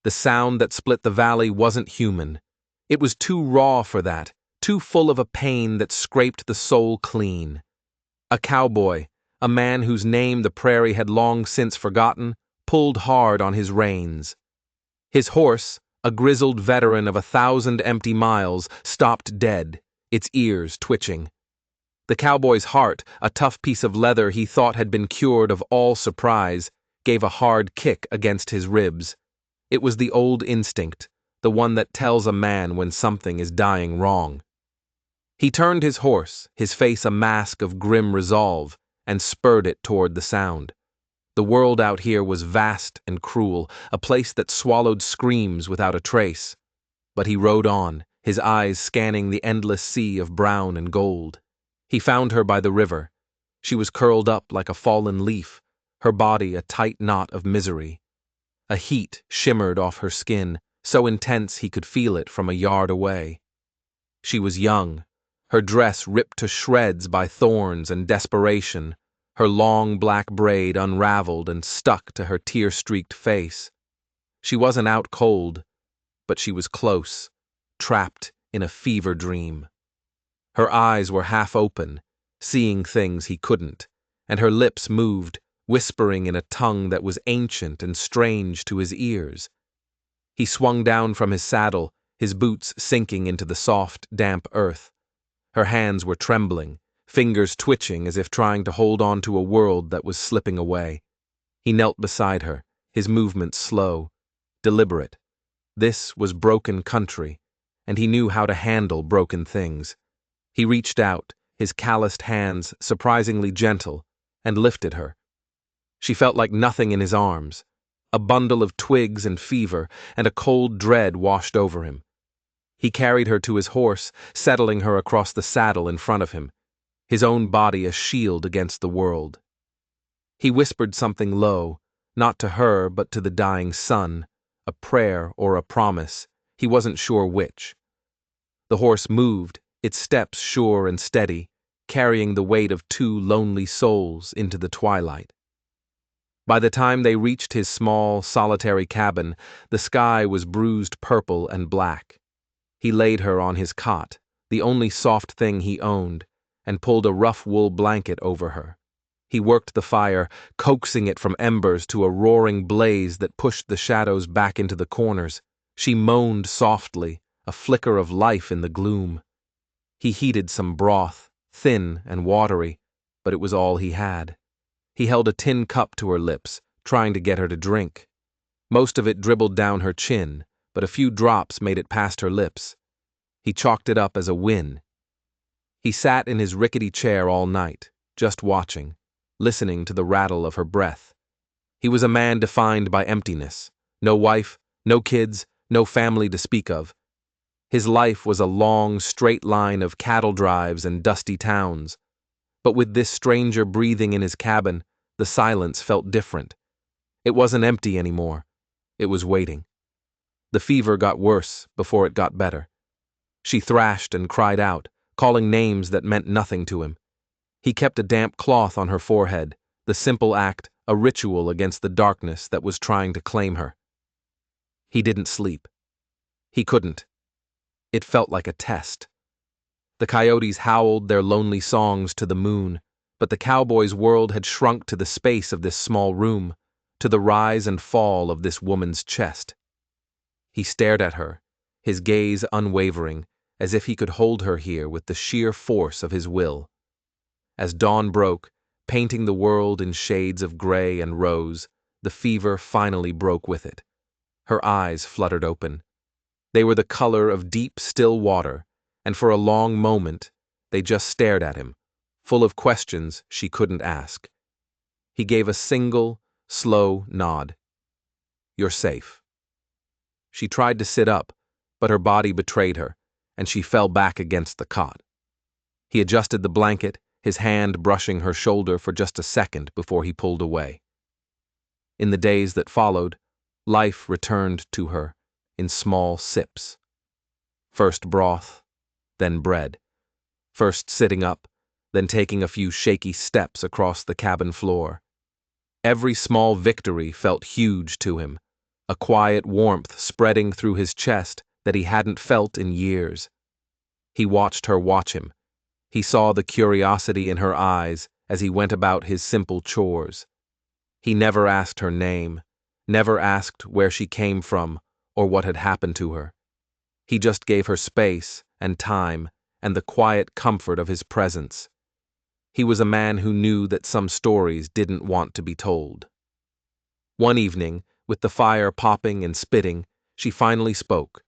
The sound that split the valley wasn't human. It was too raw for that, too full of a pain that scraped the soul clean. A cowboy, a man whose name the prairie had long since forgotten, pulled hard on his reins. His horse, a grizzled veteran of 1,000 empty miles, stopped dead, its ears twitching. The cowboy's heart, a tough piece of leather he thought had been cured of all surprise, gave a hard kick against his ribs. It was the old instinct, the one that tells a man when something is dying wrong. He turned his horse, his face a mask of grim resolve, and spurred it toward the sound. The world out here was vast and cruel, a place that swallowed screams without a trace. But he rode on, his eyes scanning the endless sea of brown and gold. He found her by the river. She was curled up like a fallen leaf, her body a tight knot of misery. A heat shimmered off her skin, so intense he could feel it from a yard away. She was young, her dress ripped to shreds by thorns and desperation, her long black braid unraveled and stuck to her tear-streaked face. She wasn't out cold, but she was close, trapped in a fever dream. Her eyes were half open, seeing things he couldn't, and her lips moved, whispering in a tongue that was ancient and strange to his ears. He swung down from his saddle, his boots sinking into the soft, damp earth. Her hands were trembling, fingers twitching as if trying to hold on to a world that was slipping away. He knelt beside her, his movements slow, deliberate. This was broken country, and he knew how to handle broken things. He reached out, his calloused hands surprisingly gentle, and lifted her. She felt like nothing in his arms. A bundle of twigs and fever, and a cold dread washed over him. He carried her to his horse, settling her across the saddle in front of him, his own body a shield against the world. He whispered something low, not to her but to the dying sun, a prayer or a promise, he wasn't sure which. The horse moved, its steps sure and steady, carrying the weight of 2 lonely souls into the twilight. By the time they reached his small, solitary cabin, the sky was bruised purple and black. He laid her on his cot, the only soft thing he owned, and pulled a rough wool blanket over her. He worked the fire, coaxing it from embers to a roaring blaze that pushed the shadows back into the corners. She moaned softly, a flicker of life in the gloom. He heated some broth, thin and watery, but it was all he had. He held a tin cup to her lips, trying to get her to drink. Most of it dribbled down her chin, but a few drops made it past her lips. He chalked it up as a win. He sat in his rickety chair all night, just watching, listening to the rattle of her breath. He was a man defined by emptiness. No wife, no kids, no family to speak of. His life was a long, straight line of cattle drives and dusty towns. But with this stranger breathing in his cabin, the silence felt different. It wasn't empty anymore. It was waiting. The fever got worse before it got better. She thrashed and cried out, calling names that meant nothing to him. He kept a damp cloth on her forehead, the simple act a ritual against the darkness that was trying to claim her. He didn't sleep. He couldn't. It felt like a test. The coyotes howled their lonely songs to the moon, but the cowboy's world had shrunk to the space of this small room, to the rise and fall of this woman's chest. He stared at her, his gaze unwavering, as if he could hold her here with the sheer force of his will. As dawn broke, painting the world in shades of gray and rose, the fever finally broke with it. Her eyes fluttered open. They were the color of deep, still water, and for a long moment they just stared at him, full of questions she couldn't ask. He gave a single, slow nod. "You're safe." She tried to sit up, but her body betrayed her, and she fell back against the cot. He adjusted the blanket, his hand brushing her shoulder for just a second before he pulled away. In the days that followed, life returned to her in small sips. First broth, then bread. First sitting up, then taking a few shaky steps across the cabin floor. Every small victory felt huge to him, a quiet warmth spreading through his chest that he hadn't felt in years. He watched her watch him. He saw the curiosity in her eyes as he went about his simple chores. He never asked her name, never asked where she came from or what had happened to her. He just gave her space and time and the quiet comfort of his presence. He was a man who knew that some stories didn't want to be told. One evening, with the fire popping and spitting, she finally spoke.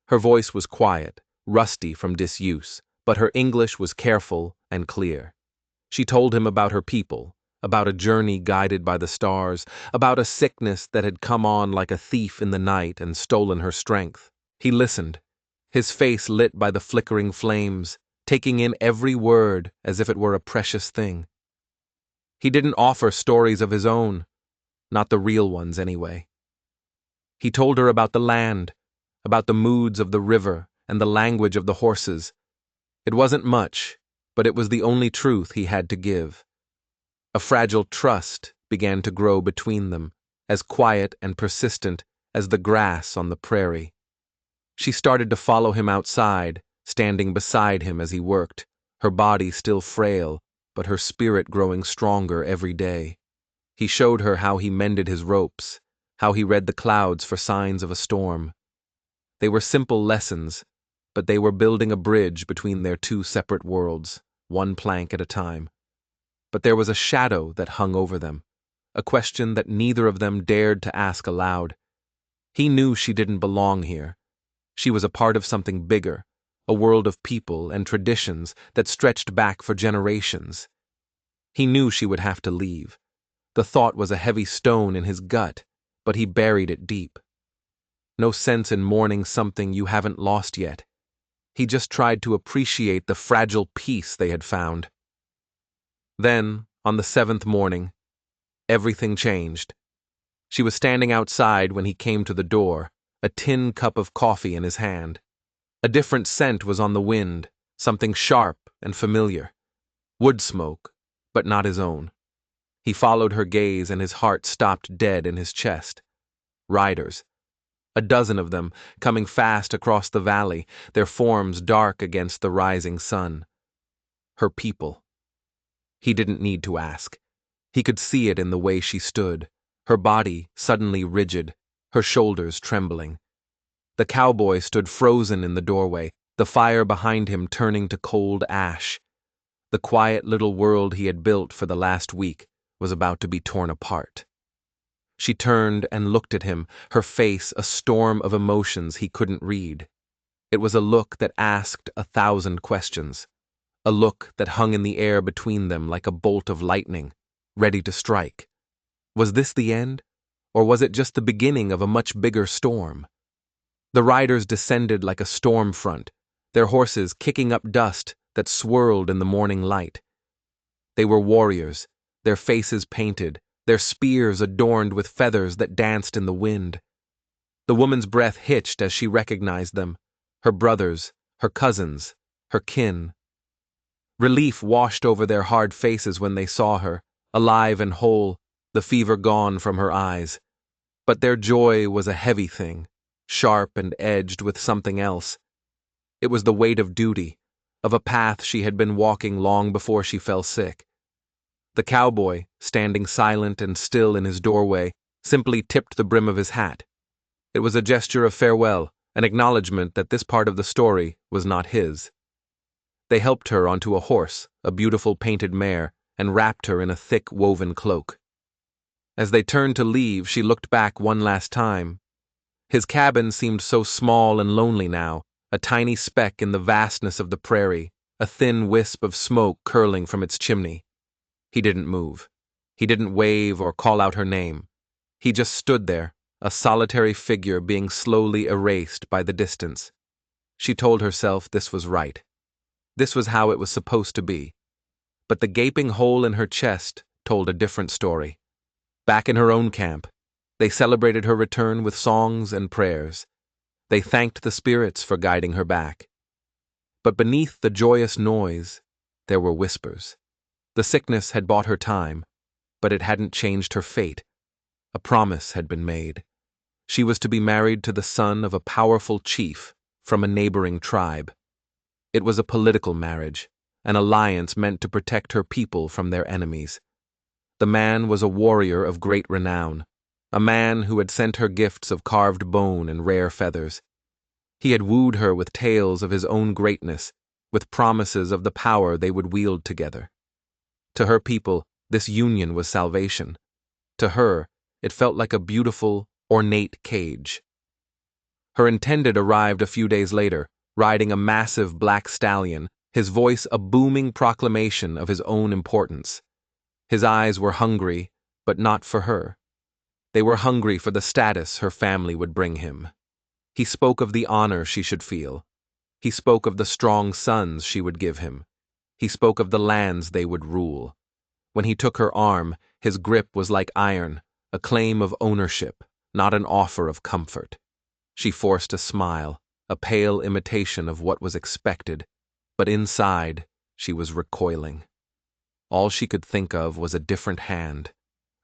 Her voice was quiet, rusty from disuse, but her English was careful and clear. She told him about her people, about a journey guided by the stars, about a sickness that had come on like a thief in the night and stolen her strength. He listened, his face lit by the flickering flames, taking in every word as if it were a precious thing. He didn't offer stories of his own, not the real ones anyway. He told her about the land, about the moods of the river and the language of the horses. It wasn't much, but it was the only truth he had to give. A fragile trust began to grow between them, as quiet and persistent as the grass on the prairie. She started to follow him outside, standing beside him as he worked, her body still frail, but her spirit growing stronger every day. He showed her how he mended his ropes, how he read the clouds for signs of a storm. They were simple lessons, but they were building a bridge between their two separate worlds, one plank at a time. But there was a shadow that hung over them, a question that neither of them dared to ask aloud. He knew she didn't belong here. She was a part of something bigger, a world of people and traditions that stretched back for generations. He knew she would have to leave. The thought was a heavy stone in his gut, but he buried it deep. No sense in mourning something you haven't lost yet. He just tried to appreciate the fragile peace they had found. Then, on the 7th morning, everything changed. She was standing outside when he came to the door, a tin cup of coffee in his hand. A different scent was on the wind, something sharp and familiar. Wood smoke, but not his own. He followed her gaze and his heart stopped dead in his chest. Riders. A dozen of them, coming fast across the valley, their forms dark against the rising sun. Her people. He didn't need to ask. He could see it in the way she stood, her body suddenly rigid, her shoulders trembling. The cowboy stood frozen in the doorway, the fire behind him turning to cold ash. The quiet little world he had built for the last week was about to be torn apart. She turned and looked at him, her face a storm of emotions he couldn't read. It was a look that asked 1,000 questions, a look that hung in the air between them like a bolt of lightning, ready to strike. Was this the end, or was it just the beginning of a much bigger storm? The riders descended like a storm front, their horses kicking up dust that swirled in the morning light. They were warriors, their faces painted, their spears adorned with feathers that danced in the wind. The woman's breath hitched as she recognized them, her brothers, her cousins, her kin. Relief washed over their hard faces when they saw her, alive and whole, the fever gone from her eyes. But their joy was a heavy thing, sharp and edged with something else. It was the weight of duty, of a path she had been walking long before she fell sick. The cowboy, standing silent and still in his doorway, simply tipped the brim of his hat. It was a gesture of farewell, an acknowledgement that this part of the story was not his. They helped her onto a horse, a beautiful painted mare, and wrapped her in a thick woven cloak. As they turned to leave, she looked back one last time. His cabin seemed so small and lonely now, a tiny speck in the vastness of the prairie, a thin wisp of smoke curling from its chimney. He didn't move. He didn't wave or call out her name. He just stood there, a solitary figure being slowly erased by the distance. She told herself this was right. This was how it was supposed to be. But the gaping hole in her chest told a different story. Back in her own camp, they celebrated her return with songs and prayers. They thanked the spirits for guiding her back. But beneath the joyous noise, there were whispers. The sickness had bought her time, but it hadn't changed her fate. A promise had been made. She was to be married to the son of a powerful chief from a neighboring tribe. It was a political marriage, an alliance meant to protect her people from their enemies. The man was a warrior of great renown, a man who had sent her gifts of carved bone and rare feathers. He had wooed her with tales of his own greatness, with promises of the power they would wield together. To her people, this union was salvation. To her, it felt like a beautiful, ornate cage. Her intended arrived a few days later, riding a massive black stallion, his voice a booming proclamation of his own importance. His eyes were hungry, but not for her. They were hungry for the status her family would bring him. He spoke of the honor she should feel. He spoke of the strong sons she would give him. He spoke of the lands they would rule. When he took her arm, his grip was like iron, a claim of ownership, not an offer of comfort. She forced a smile, a pale imitation of what was expected, but inside she was recoiling. All she could think of was a different hand,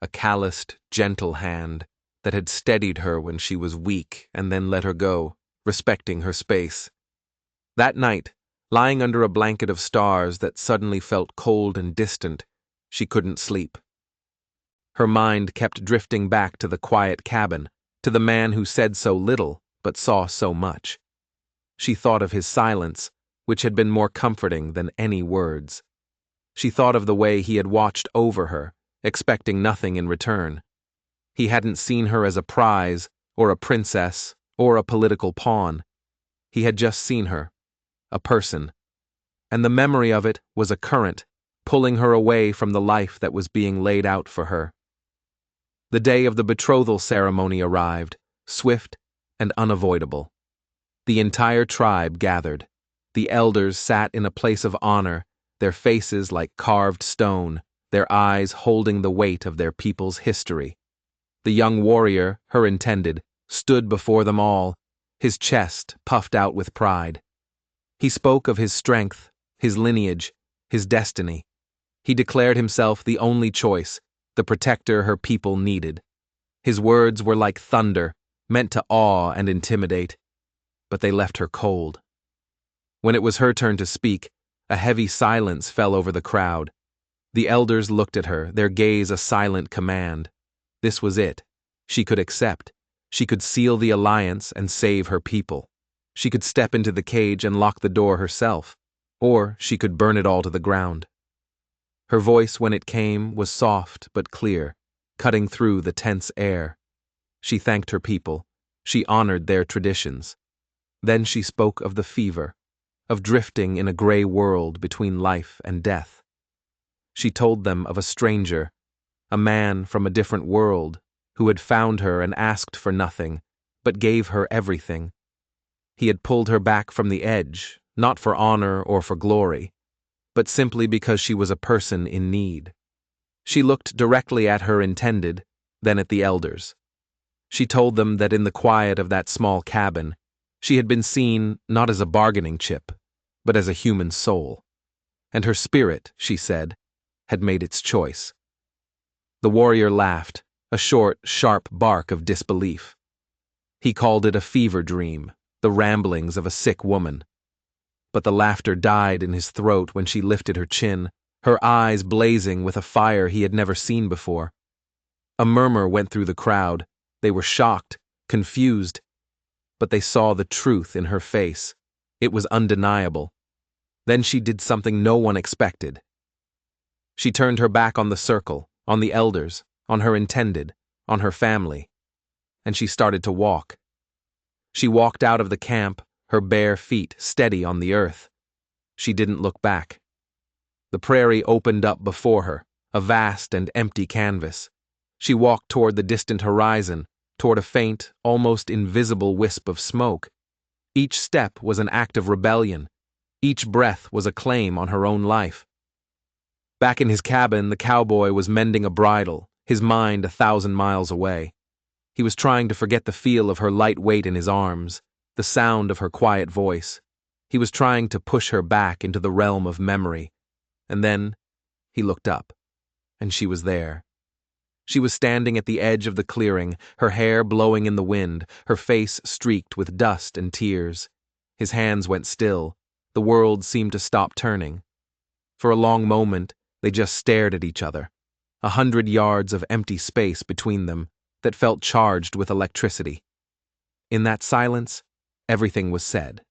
a calloused, gentle hand that had steadied her when she was weak and then let her go, respecting her space. That night, lying under a blanket of stars that suddenly felt cold and distant, she couldn't sleep. Her mind kept drifting back to the quiet cabin, to the man who said so little but saw so much. She thought of his silence, which had been more comforting than any words. She thought of the way he had watched over her, expecting nothing in return. He hadn't seen her as a prize, or a princess, or a political pawn. He had just seen her, a person. And the memory of it was a current, pulling her away from the life that was being laid out for her. The day of the betrothal ceremony arrived, swift and unavoidable. The entire tribe gathered. The elders sat in a place of honor, their faces like carved stone, their eyes holding the weight of their people's history. The young warrior, her intended, stood before them all, his chest puffed out with pride. He spoke of his strength, his lineage, his destiny. He declared himself the only choice, the protector her people needed. His words were like thunder, meant to awe and intimidate, but they left her cold. When it was her turn to speak, a heavy silence fell over the crowd. The elders looked at her, their gaze a silent command. This was it. She could accept. She could seal the alliance and save her people. She could step into the cage and lock the door herself, or she could burn it all to the ground. Her voice, when it came, was soft but clear, cutting through the tense air. She thanked her people. She honored their traditions. Then she spoke of the fever, of drifting in a gray world between life and death. She told them of a stranger, a man from a different world, who had found her and asked for nothing, but gave her everything. He had pulled her back from the edge, not for honor or for glory, but simply because she was a person in need. She looked directly at her intended, then at the elders. She told them that in the quiet of that small cabin, she had been seen not as a bargaining chip, but as a human soul. And her spirit, she said, had made its choice. The warrior laughed, a short, sharp bark of disbelief. He called it a fever dream, the ramblings of a sick woman. But the laughter died in his throat when she lifted her chin, her eyes blazing with a fire he had never seen before. A murmur went through the crowd. They were shocked, confused, but they saw the truth in her face. It was undeniable. Then she did something no one expected. She turned her back on the circle, on the elders, on her intended, on her family, and she started to walk. She walked out of the camp, her bare feet steady on the earth. She didn't look back. The prairie opened up before her, a vast and empty canvas. She walked toward the distant horizon, toward a faint, almost invisible wisp of smoke. Each step was an act of rebellion. Each breath was a claim on her own life. Back in his cabin, the cowboy was mending a bridle, his mind 1,000 miles away. He was trying to forget the feel of her light weight in his arms, the sound of her quiet voice. He was trying to push her back into the realm of memory. And then he looked up, and she was there. She was standing at the edge of the clearing, her hair blowing in the wind, her face streaked with dust and tears. His hands went still. The world seemed to stop turning. For a long moment, they just stared at each other. 100 yards of empty space between them that felt charged with electricity. In that silence, everything was said.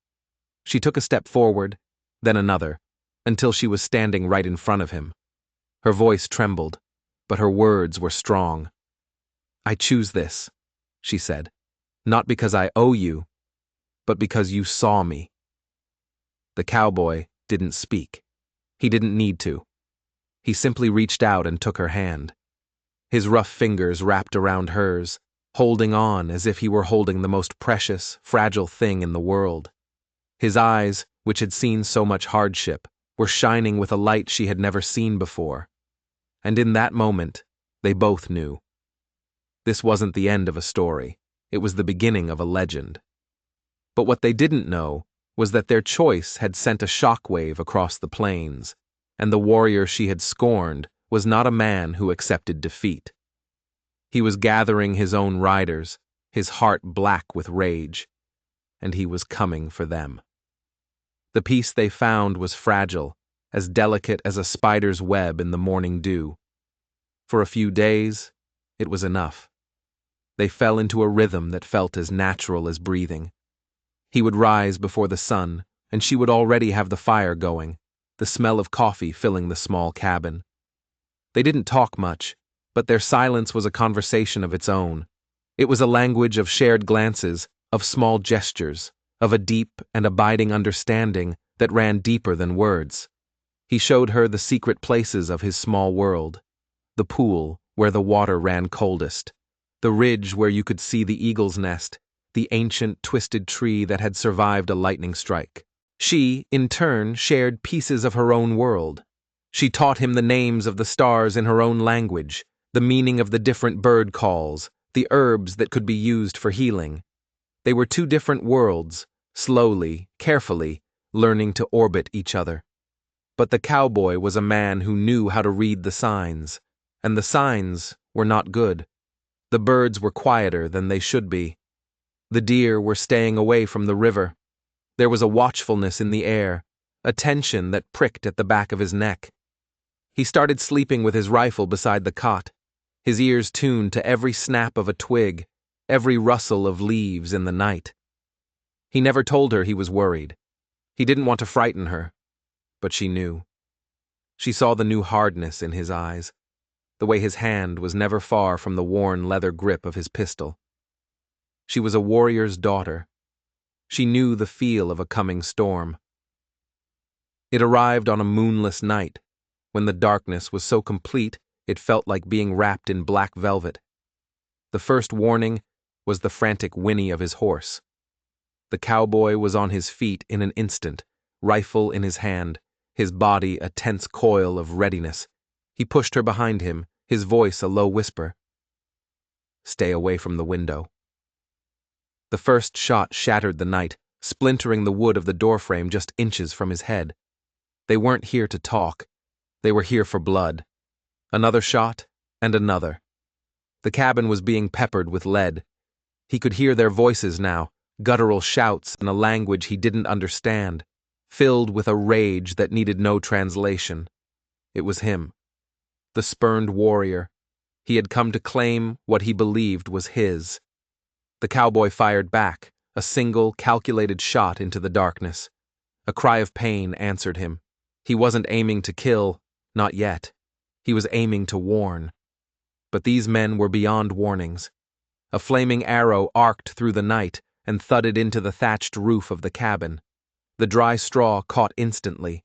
She took a step forward, then another, until she was standing right in front of him. Her voice trembled, but her words were strong. "I choose this," she said, "not because I owe you, but because you saw me." The cowboy didn't speak. He didn't need to. He simply reached out and took her hand. His rough fingers wrapped around hers, holding on as if he were holding the most precious, fragile thing in the world. His eyes, which had seen so much hardship, were shining with a light she had never seen before. And in that moment, they both knew. This wasn't the end of a story. It was the beginning of a legend. But what they didn't know was that their choice had sent a shockwave across the plains, and the warrior she had scorned was not a man who accepted defeat. He was gathering his own riders, his heart black with rage, and he was coming for them. The peace they found was fragile, as delicate as a spider's web in the morning dew. For a few days, it was enough. They fell into a rhythm that felt as natural as breathing. He would rise before the sun, and she would already have the fire going, the smell of coffee filling the small cabin. They didn't talk much, but their silence was a conversation of its own. It was a language of shared glances, of small gestures, of a deep and abiding understanding that ran deeper than words. He showed her the secret places of his small world, the pool where the water ran coldest, the ridge where you could see the eagle's nest, the ancient twisted tree that had survived a lightning strike. She, in turn, shared pieces of her own world. She taught him the names of the stars in her own language, the meaning of the different bird calls, the herbs that could be used for healing. They were two different worlds, slowly, carefully, learning to orbit each other. But the cowboy was a man who knew how to read the signs, and the signs were not good. The birds were quieter than they should be. The deer were staying away from the river. There was a watchfulness in the air, a tension that pricked at the back of his neck. He started sleeping with his rifle beside the cot, his ears tuned to every snap of a twig, every rustle of leaves in the night. He never told her he was worried. He didn't want to frighten her, but she knew. She saw the new hardness in his eyes, the way his hand was never far from the worn leather grip of his pistol. She was a warrior's daughter. She knew the feel of a coming storm. It arrived on a moonless night, when the darkness was so complete it felt like being wrapped in black velvet. The first warning was the frantic whinny of his horse. The cowboy was on his feet in an instant, rifle in his hand, his body a tense coil of readiness. He pushed her behind him, his voice a low whisper. "Stay away from the window." The first shot shattered the night, splintering the wood of the doorframe just inches from his head. They weren't here to talk. They were here for blood. Another shot, and another. The cabin was being peppered with lead. He could hear their voices now, guttural shouts in a language he didn't understand, filled with a rage that needed no translation. It was him, the spurned warrior. He had come to claim what he believed was his. The cowboy fired back, a single, calculated shot into the darkness. A cry of pain answered him. He wasn't aiming to kill, not yet. He was aiming to warn. But these men were beyond warnings. A flaming arrow arced through the night and thudded into the thatched roof of the cabin. The dry straw caught instantly.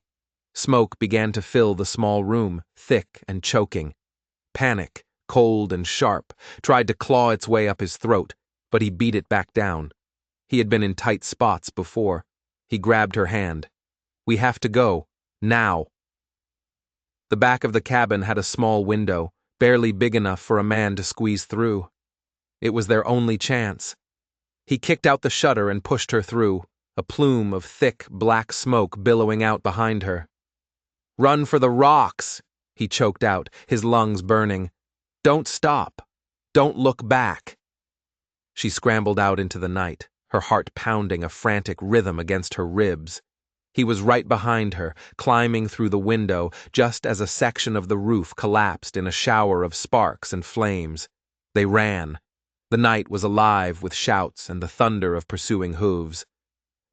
Smoke began to fill the small room, thick and choking. Panic, cold and sharp, tried to claw its way up his throat, but he beat it back down. He had been in tight spots before. He grabbed her hand. "We have to go. Now." The back of the cabin had a small window, barely big enough for a man to squeeze through. It was their only chance. He kicked out the shutter and pushed her through, a plume of thick, black smoke billowing out behind her. "Run for the rocks," he choked out, his lungs burning. Don't stop. Don't look back. She scrambled out into the night, her heart pounding a frantic rhythm against her ribs. He was right behind her, climbing through the window, just as a section of the roof collapsed in a shower of sparks and flames. They ran. The night was alive with shouts and the thunder of pursuing hooves.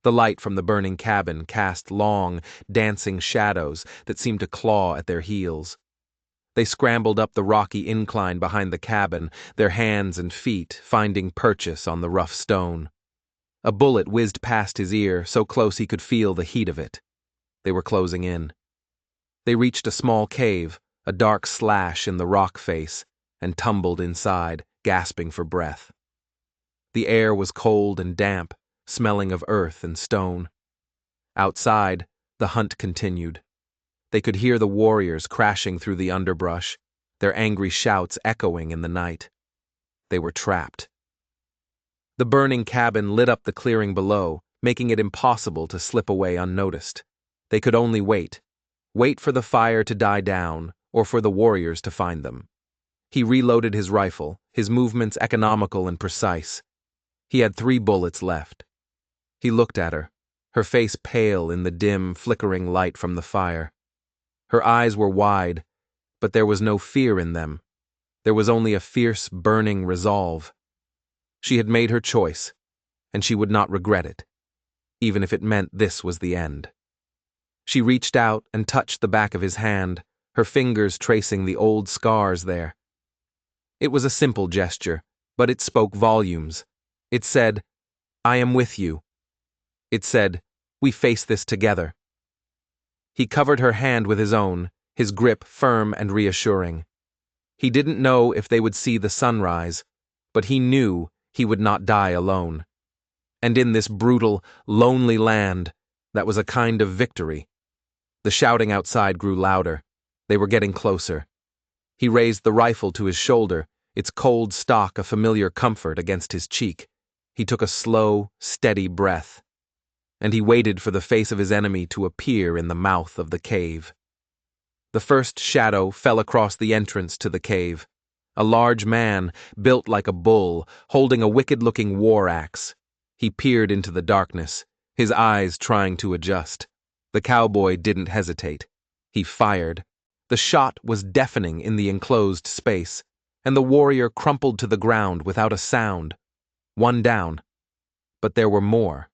The light from the burning cabin cast long, dancing shadows that seemed to claw at their heels. They scrambled up the rocky incline behind the cabin, their hands and feet finding purchase on the rough stone. A bullet whizzed past his ear, so close he could feel the heat of it. They were closing in. They reached a small cave, a dark slash in the rock face, and tumbled inside, gasping for breath. The air was cold and damp, smelling of earth and stone. Outside, the hunt continued. They could hear the warriors crashing through the underbrush, their angry shouts echoing in the night. They were trapped. The burning cabin lit up the clearing below, making it impossible to slip away unnoticed. They could only wait for the fire to die down, or for the warriors to find them. He reloaded his rifle, his movements economical and precise. He had 3 bullets left. He looked at her, her face pale in the dim, flickering light from the fire. Her eyes were wide, but there was no fear in them. There was only a fierce, burning resolve. She had made her choice, and she would not regret it, even if it meant this was the end. She reached out and touched the back of his hand, her fingers tracing the old scars there. It was a simple gesture, but it spoke volumes. It said, "I am with you." It said, "We face this together." He covered her hand with his own, his grip firm and reassuring. He didn't know if they would see the sunrise, but he knew he would not die alone. And in this brutal, lonely land, that was a kind of victory. The shouting outside grew louder. They were getting closer. He raised the rifle to his shoulder, its cold stock a familiar comfort against his cheek. He took a slow, steady breath. And he waited for the face of his enemy to appear in the mouth of the cave. The first shadow fell across the entrance to the cave. A large man, built like a bull, holding a wicked-looking war axe. He peered into the darkness, his eyes trying to adjust. The cowboy didn't hesitate. He fired. The shot was deafening in the enclosed space, and the warrior crumpled to the ground without a sound. 1 down. But there were more.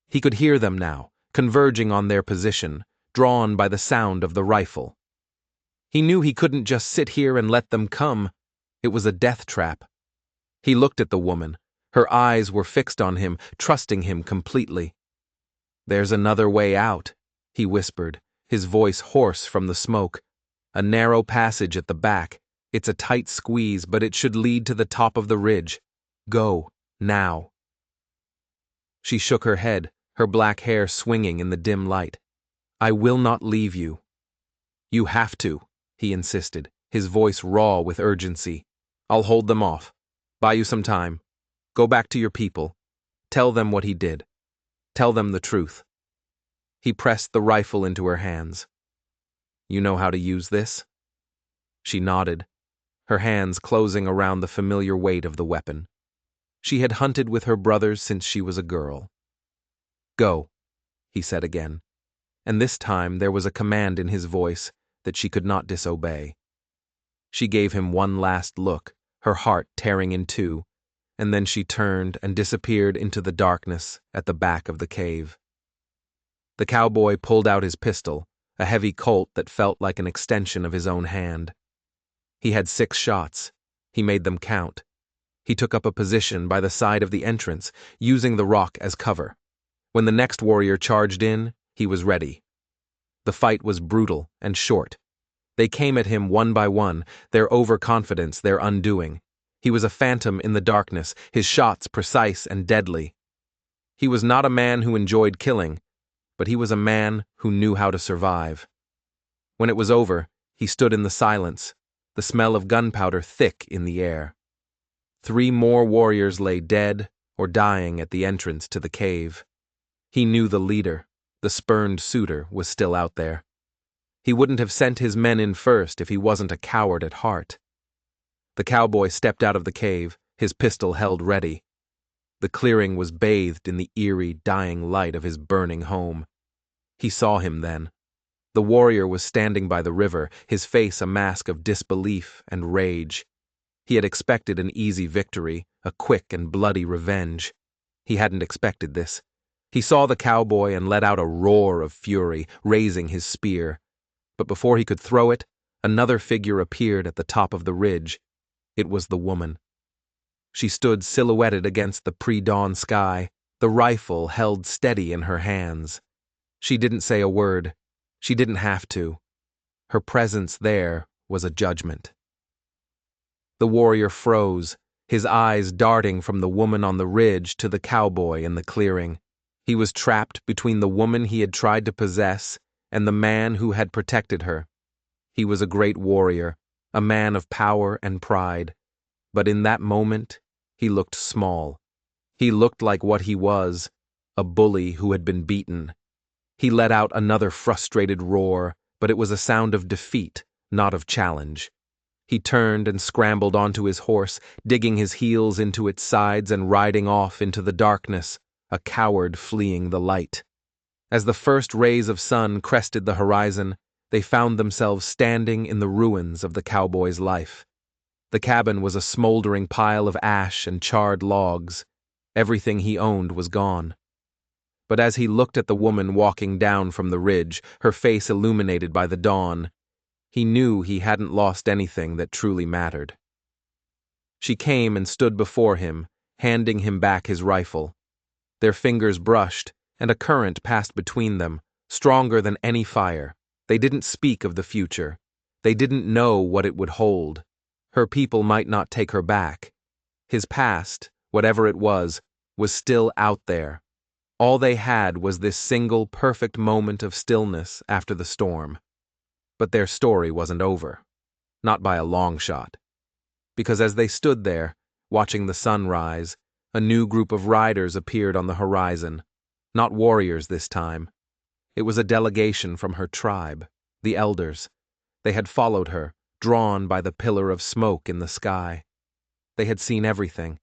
He could hear them now, converging on their position, drawn by the sound of the rifle. He knew he couldn't just sit here and let them come. It was a death trap. He looked at the woman. Her eyes were fixed on him, trusting him completely. "There's another way out," he whispered, his voice hoarse from the smoke. "A narrow passage at the back. It's a tight squeeze, but it should lead to the top of the ridge. Go, now." She shook her head, her black hair swinging in the dim light. "I will not leave you." "You have to," he insisted, his voice raw with urgency. "I'll hold them off. Buy you some time. Go back to your people. Tell them what he did. Tell them the truth." He pressed the rifle into her hands. "You know how to use this?" She nodded, her hands closing around the familiar weight of the weapon. She had hunted with her brothers since she was a girl. "Go," he said again, and this time there was a command in his voice that she could not disobey. She gave him one last look, her heart tearing in two, and then she turned and disappeared into the darkness at the back of the cave. The cowboy pulled out his pistol, a heavy Colt that felt like an extension of his own hand. He had 6 shots. He made them count. He took up a position by the side of the entrance, using the rock as cover. When the next warrior charged in, he was ready. The fight was brutal and short. They came at him one by one, their overconfidence their undoing. He was a phantom in the darkness, his shots precise and deadly. He was not a man who enjoyed killing, but he was a man who knew how to survive. When it was over, he stood in the silence, the smell of gunpowder thick in the air. 3 more warriors lay dead or dying at the entrance to the cave. He knew the leader, the spurned suitor, was still out there. He wouldn't have sent his men in first if he wasn't a coward at heart. The cowboy stepped out of the cave, his pistol held ready. The clearing was bathed in the eerie, dying light of his burning home. He saw him then. The warrior was standing by the river, his face a mask of disbelief and rage. He had expected an easy victory, a quick and bloody revenge. He hadn't expected this. He saw the cowboy and let out a roar of fury, raising his spear. But before he could throw it, another figure appeared at the top of the ridge. It was the woman. She stood silhouetted against the pre-dawn sky, the rifle held steady in her hands. She didn't say a word. She didn't have to. Her presence there was a judgment. The warrior froze, his eyes darting from the woman on the ridge to the cowboy in the clearing. He was trapped between the woman he had tried to possess and the man who had protected her. He was a great warrior, a man of power and pride. But in that moment, he looked small. He looked like what he was, a bully who had been beaten. He let out another frustrated roar, but it was a sound of defeat, not of challenge. He turned and scrambled onto his horse, digging his heels into its sides and riding off into the darkness, a coward fleeing the light. As the first rays of sun crested the horizon, they found themselves standing in the ruins of the cowboy's life. The cabin was a smoldering pile of ash and charred logs. Everything he owned was gone. But as he looked at the woman walking down from the ridge, her face illuminated by the dawn, he knew he hadn't lost anything that truly mattered. She came and stood before him, handing him back his rifle. Their fingers brushed, and a current passed between them, stronger than any fire. They didn't speak of the future. They didn't know what it would hold. Her people might not take her back. His past, whatever it was still out there. All they had was this single perfect moment of stillness after the storm. But their story wasn't over. Not by a long shot. Because as they stood there, watching the sun rise, a new group of riders appeared on the horizon. Not warriors this time. It was a delegation from her tribe, the elders. They had followed her, drawn by the pillar of smoke in the sky. They had seen everything.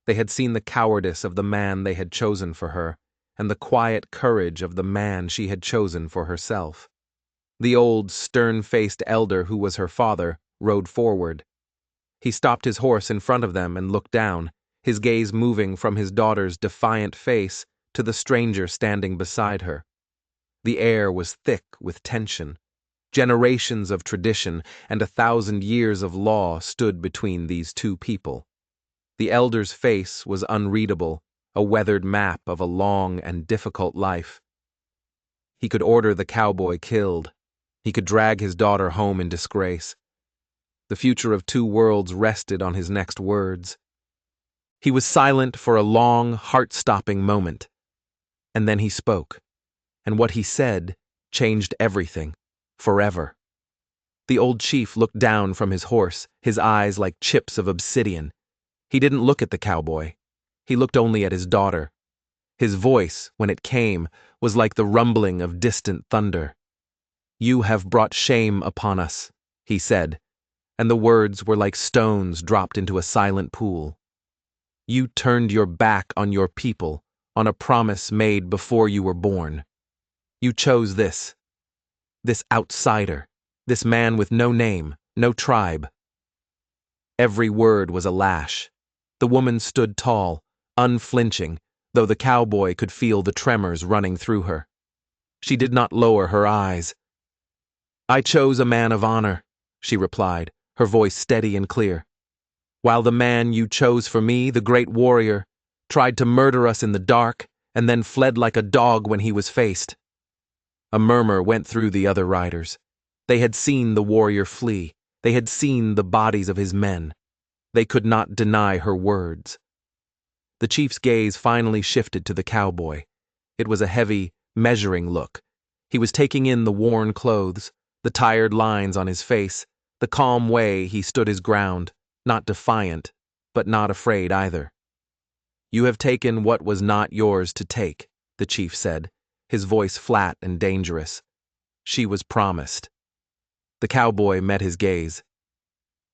They had seen the cowardice of the man they had chosen for her, and the quiet courage of the man she had chosen for herself. The old, stern-faced elder who was her father rode forward. He stopped his horse in front of them and looked down, his gaze moving from his daughter's defiant face to the stranger standing beside her. The air was thick with tension. Generations of tradition and 1,000 years of law stood between these two people. The elder's face was unreadable, a weathered map of a long and difficult life. He could order the cowboy killed. He could drag his daughter home in disgrace. The future of two worlds rested on his next words. He was silent for a long, heart-stopping moment. And then he spoke. And what he said changed everything, forever. The old chief looked down from his horse, his eyes like chips of obsidian. He didn't look at the cowboy. He looked only at his daughter. His voice, when it came, was like the rumbling of distant thunder. "You have brought shame upon us," he said, and the words were like stones dropped into a silent pool. "You turned your back on your people, on a promise made before you were born. You chose this outsider, this man with no name, no tribe." Every word was a lash. The woman stood tall, unflinching, though the cowboy could feel the tremors running through her. She did not lower her eyes. "I chose a man of honor," she replied, her voice steady and clear. "While the man you chose for me, the great warrior, tried to murder us in the dark and then fled like a dog when he was faced." A murmur went through the other riders. They had seen the warrior flee. They had seen the bodies of his men. They could not deny her words. The chief's gaze finally shifted to the cowboy. It was a heavy, measuring look. He was taking in the worn clothes, the tired lines on his face, the calm way he stood his ground, not defiant, but not afraid either. "You have taken what was not yours to take," the chief said, his voice flat and dangerous. "She was promised." The cowboy met his gaze.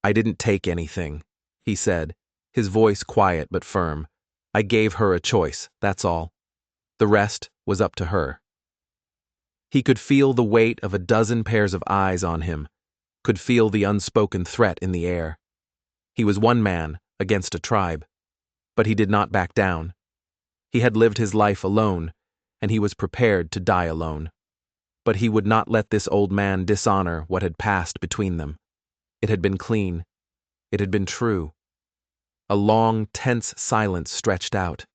I didn't take anything, he said, his voice quiet but firm. I gave her a choice, that's all. The rest was up to her. He could feel the weight of a dozen pairs of eyes on him, could feel the unspoken threat in the air. He was one man against a tribe, but he did not back down. He had lived his life alone, and he was prepared to die alone. But he would not let this old man dishonor what had passed between them. It had been clean. It had been true. A long, tense silence stretched out.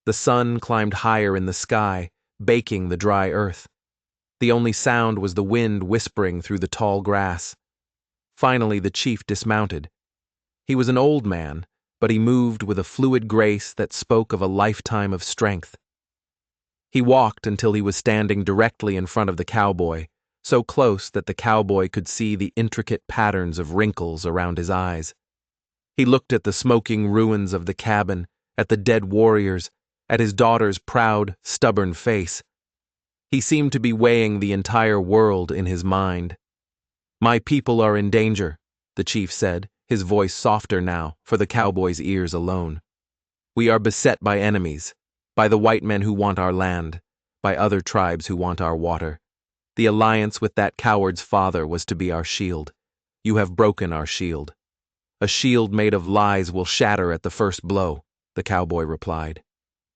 The sun climbed higher in the sky, baking the dry earth. The only sound was the wind whispering through the tall grass. Finally, the chief dismounted. He was an old man, but he moved with a fluid grace that spoke of a lifetime of strength. He walked until he was standing directly in front of the cowboy, so close that the cowboy could see the intricate patterns of wrinkles around his eyes. He looked at the smoking ruins of the cabin, at the dead warriors, at his daughter's proud, stubborn face. He seemed to be weighing the entire world in his mind. "My people are in danger," the chief said, his voice softer now, for the cowboy's ears alone. "We are beset by enemies, by the white men who want our land, by other tribes who want our water. The alliance with that coward's father was to be our shield. You have broken our shield. A shield made of lies will shatter at the first blow," the cowboy replied.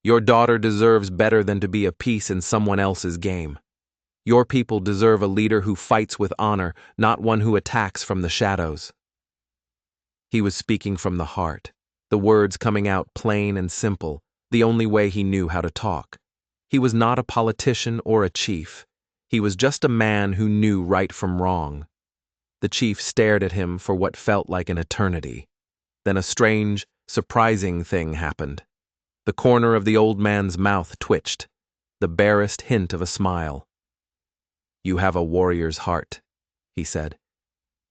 "Your daughter deserves better than to be a piece in someone else's game. Your people deserve a leader who fights with honor, not one who attacks from the shadows." He was speaking from the heart, the words coming out plain and simple, the only way he knew how to talk. He was not a politician or a chief. He was just a man who knew right from wrong. The chief stared at him for what felt like an eternity. Then a strange, surprising thing happened. The corner of the old man's mouth twitched, the barest hint of a smile. "You have a warrior's heart," he said,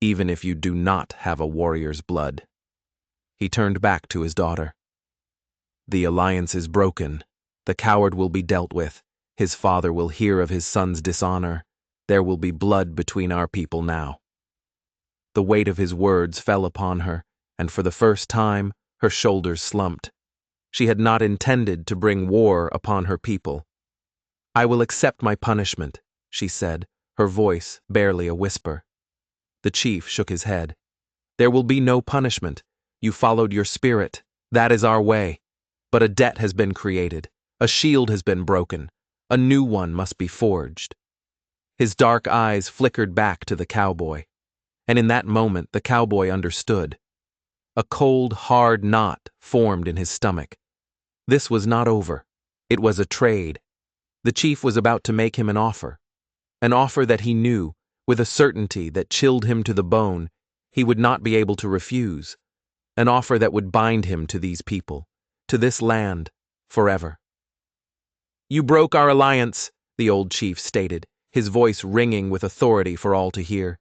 "even if you do not have a warrior's blood." He turned back to his daughter. "The alliance is broken. The coward will be dealt with. His father will hear of his son's dishonor. There will be blood between our people now." The weight of his words fell upon her, and for the first time, her shoulders slumped. She had not intended to bring war upon her people. "I will accept my punishment," she said, her voice barely a whisper. The chief shook his head. "There will be no punishment. You followed your spirit. That is our way. But a debt has been created. A shield has been broken. A new one must be forged." His dark eyes flickered back to the cowboy. And in that moment, the cowboy understood. A cold, hard knot formed in his stomach. This was not over. It was a trade. The chief was about to make him an offer that he knew, with a certainty that chilled him to the bone, he would not be able to refuse, an offer that would bind him to these people, to this land, forever. "You broke our alliance," the old chief stated, his voice ringing with authority for all to hear.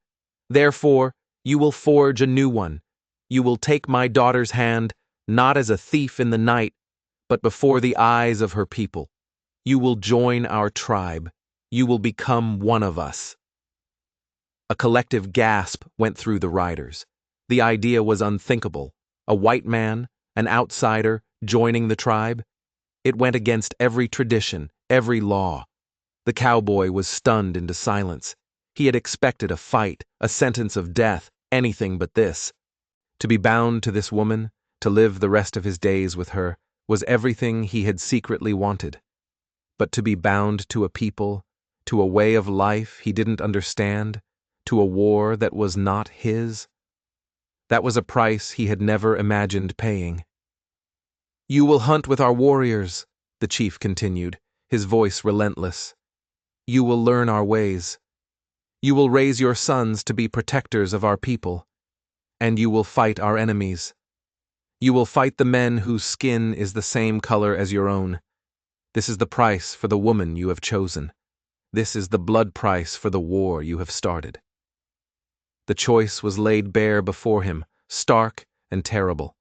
"Therefore, you will forge a new one. You will take my daughter's hand, not as a thief in the night, but before the eyes of her people. You will join our tribe. You will become one of us." A collective gasp went through the riders. The idea was unthinkable. A white man, an outsider, joining the tribe. It went against every tradition, every law. The cowboy was stunned into silence. He had expected a fight, a sentence of death, anything but this. To be bound to this woman, to live the rest of his days with her, was everything he had secretly wanted. But to be bound to a people, to a way of life he didn't understand, to a war that was not his, that was a price he had never imagined paying. "You will hunt with our warriors," the chief continued, his voice relentless. "You will learn our ways. You will raise your sons to be protectors of our people. And you will fight our enemies. You will fight the men whose skin is the same color as your own. This is the price for the woman you have chosen. This is the blood price for the war you have started." The choice was laid bare before him, stark and terrible.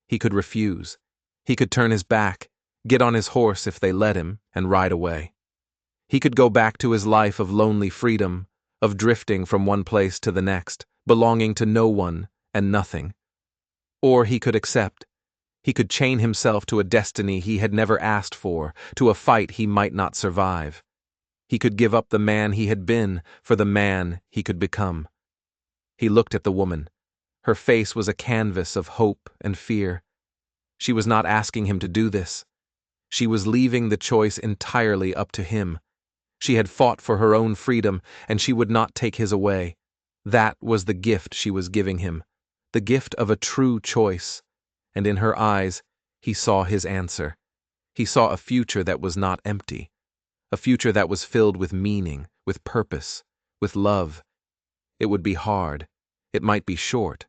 He could refuse. He could turn his back, get on his horse if they let him, and ride away. He could go back to his life of lonely freedom, of drifting from one place to the next, belonging to no one, and nothing. Or he could accept. He could chain himself to a destiny he had never asked for, to a fight he might not survive. He could give up the man he had been for the man he could become. He looked at the woman. Her face was a canvas of hope and fear. She was not asking him to do this. She was leaving the choice entirely up to him. She had fought for her own freedom, and she would not take his away. That was the gift she was giving him, the gift of a true choice. And in her eyes, he saw his answer. He saw a future that was not empty, a future that was filled with meaning, with purpose, with love. It would be hard, it might be short,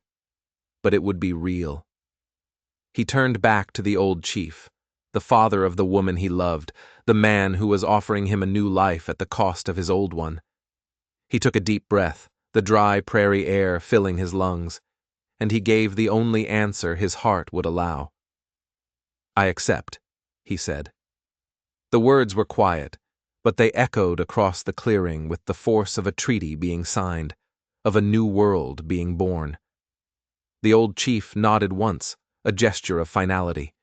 but it would be real. He turned back to the old chief, the father of the woman he loved, the man who was offering him a new life at the cost of his old one. He took a deep breath, the dry prairie air filling his lungs, and he gave the only answer his heart would allow. "I accept," he said. The words were quiet, but they echoed across the clearing with the force of a treaty being signed, of a new world being born. The old chief nodded once, a gesture of finality.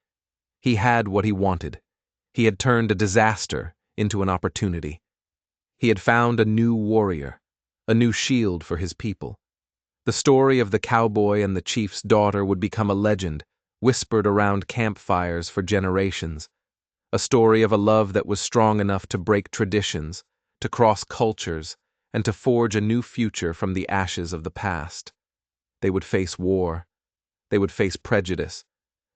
He had what he wanted. He had turned a disaster into an opportunity. He had found a new warrior, a new shield for his people. The story of the cowboy and the chief's daughter would become a legend, whispered around campfires for generations. A story of a love that was strong enough to break traditions, to cross cultures, and to forge a new future from the ashes of the past. They would face war. They would face prejudice.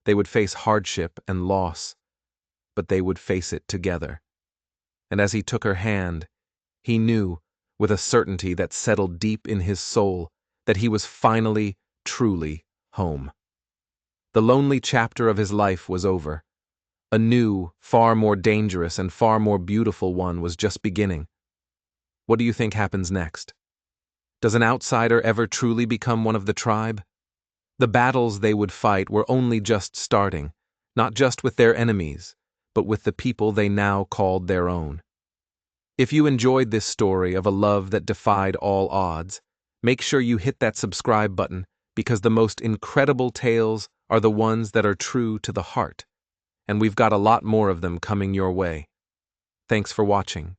They would face hardship and loss. But they would face it together. And as he took her hand, he knew, with a certainty that settled deep in his soul, that he was finally, truly home. The lonely chapter of his life was over. A new, far more dangerous and far more beautiful one was just beginning. What do you think happens next? Does an outsider ever truly become one of the tribe? The battles they would fight were only just starting, not just with their enemies, but with the people they now called their own. If you enjoyed this story of a love that defied all odds, make sure you hit that subscribe button, because the most incredible tales are the ones that are true to the heart, and we've got a lot more of them coming your way. Thanks for watching.